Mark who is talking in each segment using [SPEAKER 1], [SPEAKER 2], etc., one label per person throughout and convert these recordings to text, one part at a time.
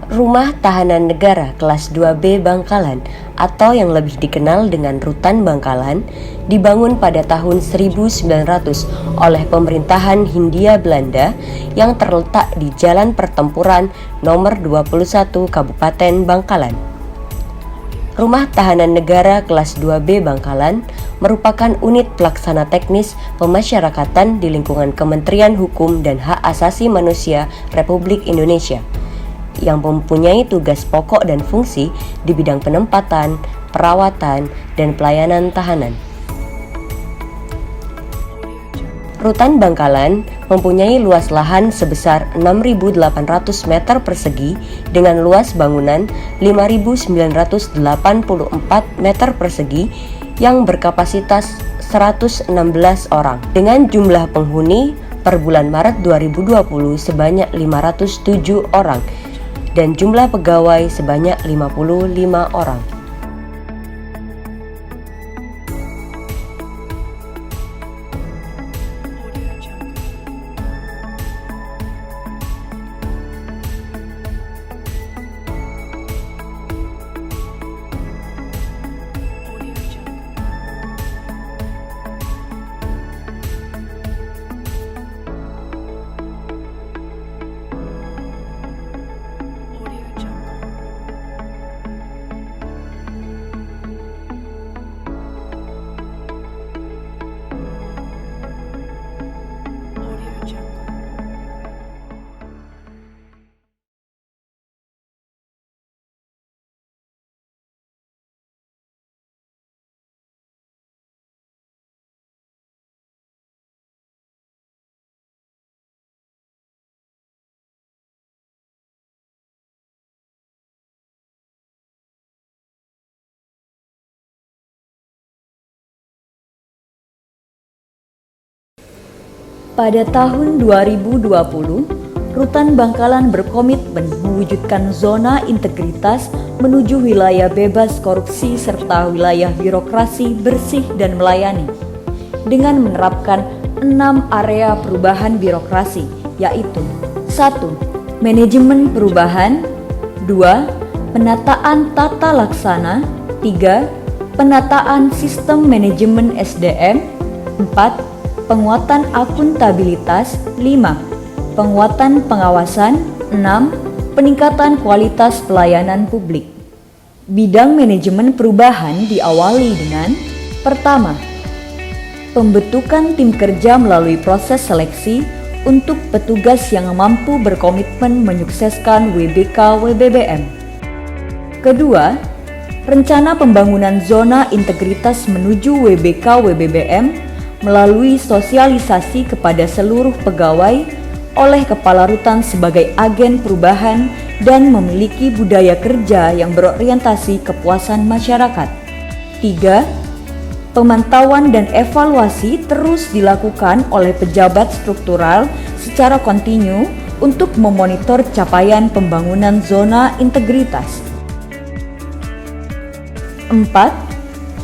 [SPEAKER 1] Rumah Tahanan Negara kelas 2B Bangkalan atau yang lebih dikenal dengan Rutan Bangkalan dibangun pada tahun 1900 oleh pemerintahan Hindia Belanda yang terletak di Jalan Pertempuran nomor 21 Kabupaten Bangkalan. Rumah Tahanan Negara kelas 2B Bangkalan merupakan unit pelaksana teknis pemasyarakatan di lingkungan Kementerian Hukum dan Hak Asasi Manusia Republik Indonesia yang mempunyai tugas pokok dan fungsi di bidang penempatan, perawatan, dan pelayanan tahanan. Rutan Bangkalan mempunyai luas lahan sebesar 6.800 meter persegi dengan luas bangunan 5.984 meter persegi yang berkapasitas 116 orang dengan jumlah penghuni per bulan Maret 2020 sebanyak 507 orang dan jumlah pegawai sebanyak 55 orang.
[SPEAKER 2] Pada tahun 2020, Rutan Bangkalan berkomitmen mewujudkan zona integritas menuju wilayah bebas korupsi serta wilayah birokrasi bersih dan melayani dengan menerapkan 6 area perubahan birokrasi, yaitu 1. Manajemen perubahan, 2. Penataan tata laksana, 3. Penataan sistem manajemen SDM, 4. Penguatan akuntabilitas, 5. Penguatan pengawasan, 6. Peningkatan kualitas pelayanan publik. Bidang manajemen perubahan diawali dengan: pertama, pembentukan tim kerja melalui proses seleksi untuk petugas yang mampu berkomitmen menyukseskan WBK-WBBM. Kedua, rencana pembangunan zona integritas menuju WBK-WBBM melalui sosialisasi kepada seluruh pegawai oleh Kepala Rutan sebagai agen perubahan dan memiliki budaya kerja yang berorientasi kepuasan masyarakat. 3. Pemantauan dan evaluasi terus dilakukan oleh pejabat struktural secara kontinu untuk memonitor capaian pembangunan zona integritas. 4.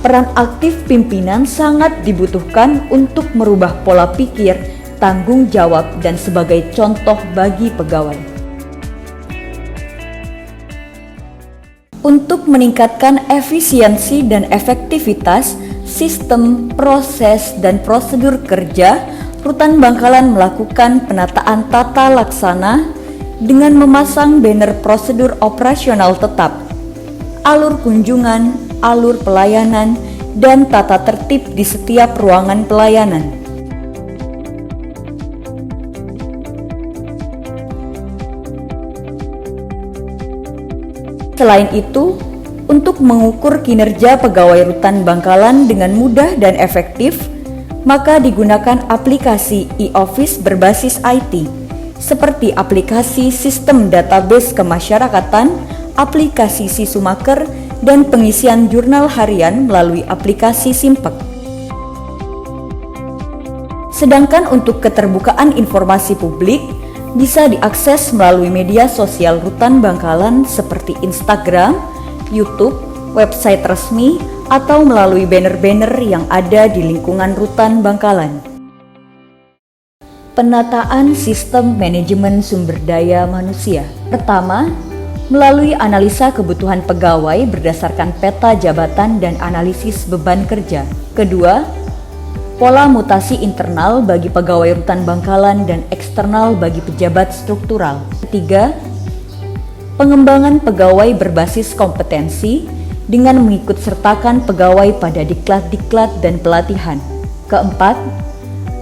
[SPEAKER 2] Peran aktif pimpinan sangat dibutuhkan untuk merubah pola pikir, tanggung jawab, dan sebagai contoh bagi pegawai. Untuk meningkatkan efisiensi dan efektivitas sistem, proses, dan prosedur kerja, Rutan Bangkalan melakukan penataan tata laksana dengan memasang banner prosedur operasional tetap, alur kunjungan, alur pelayanan, dan tata tertib di setiap ruangan pelayanan. Selain itu, untuk mengukur kinerja pegawai Rutan Bangkalan dengan mudah dan efektif, maka digunakan aplikasi e-office berbasis IT, seperti aplikasi sistem database kemasyarakatan, aplikasi Sisumaker, dan pengisian jurnal harian melalui aplikasi Simpek. Sedangkan untuk keterbukaan informasi publik bisa diakses melalui media sosial Rutan Bangkalan seperti Instagram, YouTube, website resmi, atau melalui banner-banner yang ada di lingkungan Rutan Bangkalan. Penataan sistem manajemen sumber daya manusia. Pertama, melalui analisa kebutuhan pegawai berdasarkan peta jabatan dan analisis beban kerja. Kedua, pola mutasi internal bagi pegawai rutan Bangkalan dan eksternal bagi pejabat struktural. Ketiga, pengembangan pegawai berbasis kompetensi dengan mengikutsertakan pegawai pada diklat-diklat dan pelatihan. Keempat,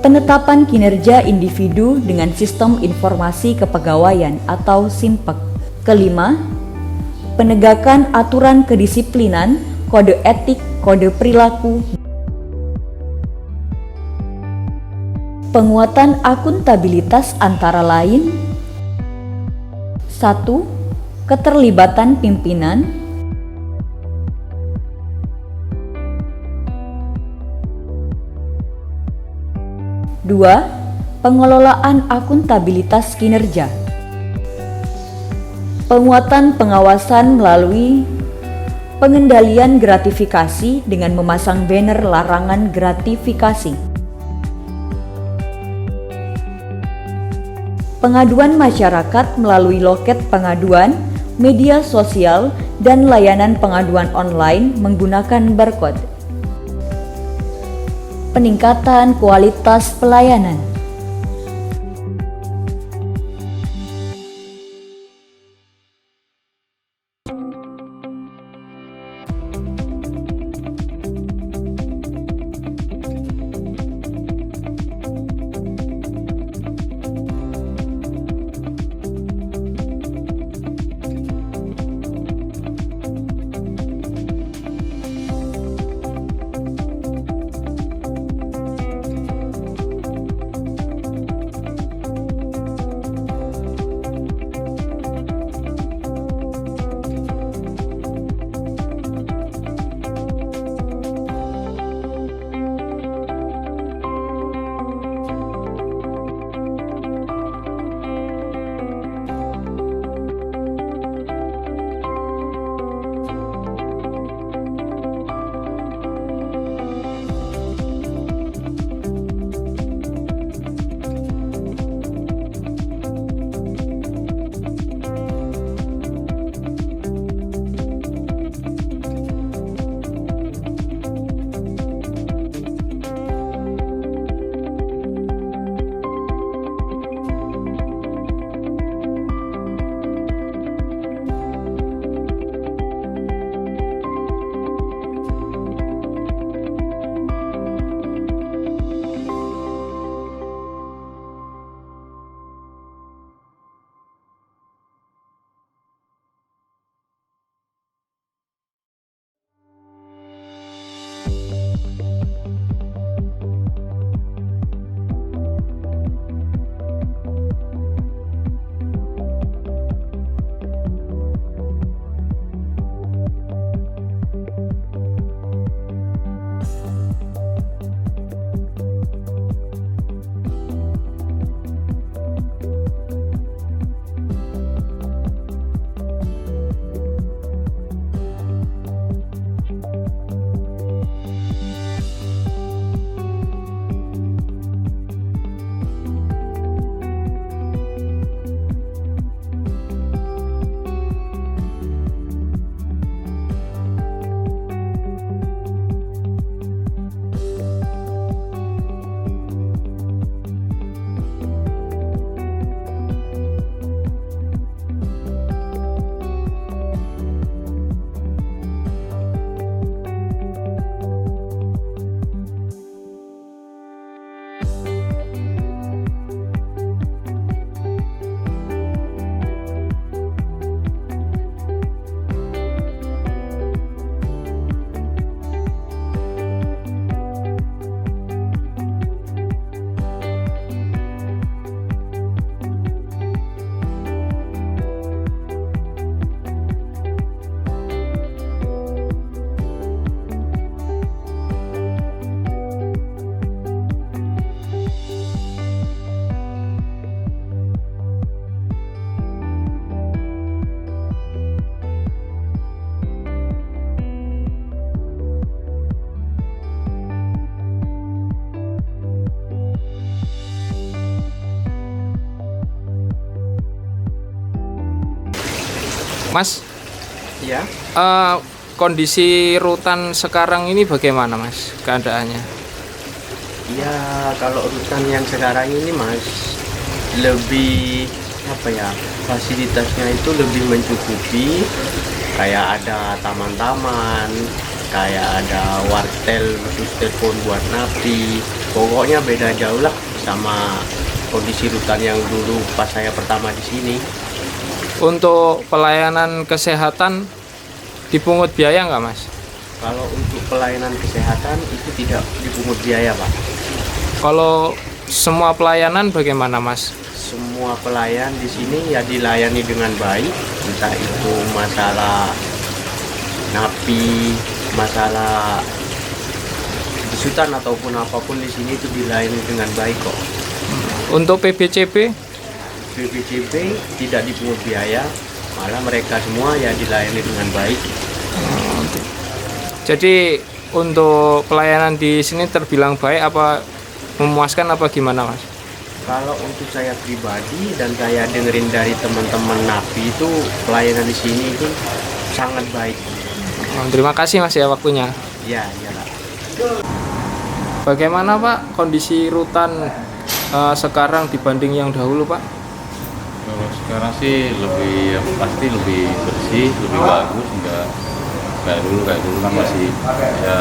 [SPEAKER 2] penetapan kinerja individu dengan sistem informasi kepegawaian atau SIMPEK. Kelima, penegakan aturan kedisiplinan, kode etik, kode perilaku. Penguatan akuntabilitas antara lain: 1. Keterlibatan pimpinan. 2. Pengelolaan akuntabilitas kinerja. Penguatan pengawasan melalui pengendalian gratifikasi dengan memasang banner larangan gratifikasi. Pengaduan masyarakat melalui loket pengaduan, media sosial, dan layanan pengaduan online menggunakan barcode. Peningkatan kualitas pelayanan.
[SPEAKER 3] Mas,
[SPEAKER 4] Ya,
[SPEAKER 3] kondisi rutan sekarang ini bagaimana Mas keadaannya?
[SPEAKER 4] ya kalau rutan yang sekarang ini Mas lebih apa ya, fasilitasnya itu lebih mencukupi, kayak ada taman-taman, kayak ada wartel khusus telepon buat napi. Pokoknya beda jauh lah sama kondisi rutan yang dulu pas saya pertama di sini.
[SPEAKER 3] Untuk pelayanan kesehatan dipungut biaya nggak Mas?
[SPEAKER 4] Kalau untuk pelayanan kesehatan itu tidak dipungut biaya Pak.
[SPEAKER 3] Kalau semua pelayanan bagaimana Mas?
[SPEAKER 4] Semua pelayan di sini ya dilayani dengan baik, entah itu masalah napi, masalah besutan ataupun apapun di sini itu dilayani dengan baik kok.
[SPEAKER 3] Untuk PBCB
[SPEAKER 4] BPJB tidak dipungut biaya, malah mereka semua ya dilayani dengan baik.
[SPEAKER 3] jadi untuk pelayanan di sini terbilang baik apa memuaskan apa gimana Mas?
[SPEAKER 4] Kalau untuk saya pribadi dan saya dengerin dari teman-teman napi itu pelayanan di sini itu sangat baik.
[SPEAKER 3] Terima kasih Mas ya waktunya.
[SPEAKER 4] Ya, iyalah.
[SPEAKER 3] Bagaimana Pak kondisi rutan sekarang dibanding yang dahulu Pak?
[SPEAKER 5] Kalau sekarang sih lebih, yang pasti lebih bersih, lebih bagus, enggak kayak dulu kan masih ya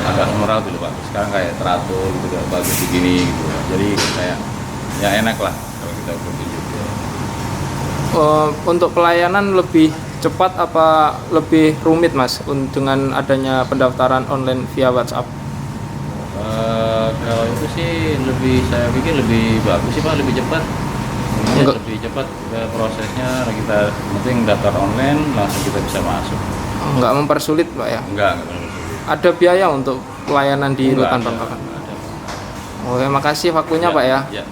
[SPEAKER 5] agak semerawut dulu Pak. Sekarang kayak teratur gitu, kayak bagus begini gitu. Jadi kayak ya enak lah kalau kita berkunjung.
[SPEAKER 3] Untuk pelayanan lebih cepat apa lebih rumit Mas dengan adanya pendaftaran online via WhatsApp?
[SPEAKER 5] Kalau itu sih saya pikir lebih bagus sih Pak, lebih cepat.
[SPEAKER 3] Enggak.
[SPEAKER 5] Lebih cepat prosesnya, kita penting daftar online langsung kita bisa masuk.
[SPEAKER 3] Nggak mempersulit Pak ya?
[SPEAKER 5] Enggak benar-benar.
[SPEAKER 3] Ada biaya untuk pelayanan di
[SPEAKER 5] Enggak
[SPEAKER 3] rutan
[SPEAKER 5] ada,
[SPEAKER 3] Bangkalan?
[SPEAKER 5] enggak ada.
[SPEAKER 3] Oke, makasih waktunya Pak ya.
[SPEAKER 5] Ya.